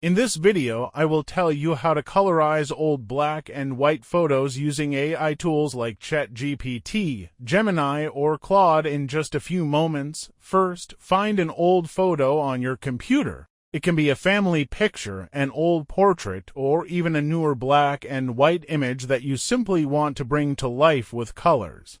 In this video, I will tell you how to colorize old black and white photos using AI tools like ChatGPT, Gemini, or Claude in just a few moments. First, find an old photo on your computer. It can be a family picture, an old portrait, or even a newer black and white image that you simply want to bring to life with colors.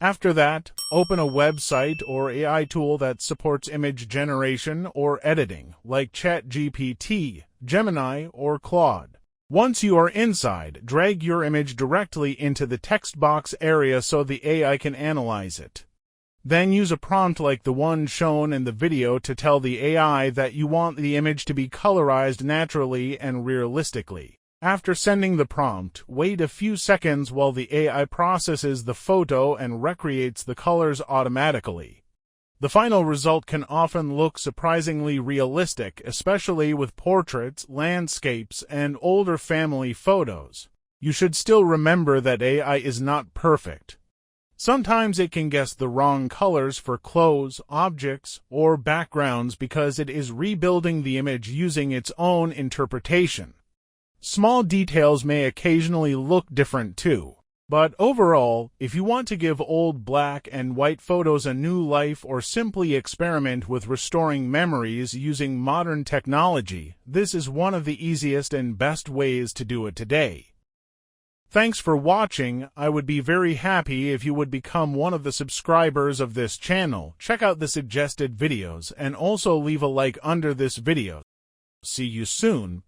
After that, open a website or AI tool that supports image generation or editing, like ChatGPT, Gemini, or Claude. Once you are inside, drag your image directly into the text box area so the AI can analyze it. Then use a prompt like the one shown in the video to tell the AI that you want the image to be colorized naturally and realistically. After sending the prompt, wait a few seconds while the AI processes the photo and recreates the colors automatically. The final result can often look surprisingly realistic, especially with portraits, landscapes, and older family photos. You should still remember that AI is not perfect. Sometimes it can guess the wrong colors for clothes, objects, or backgrounds because it is rebuilding the image using its own interpretation. Small details may occasionally look different too, but overall, if you want to give old black and white photos a new life or simply experiment with restoring memories using modern technology, this is one of the easiest and best ways to do it today. Thanks for watching. I would be very happy if you would become one of the subscribers of this channel. Check out the suggested videos and also leave a like under this video. See you soon.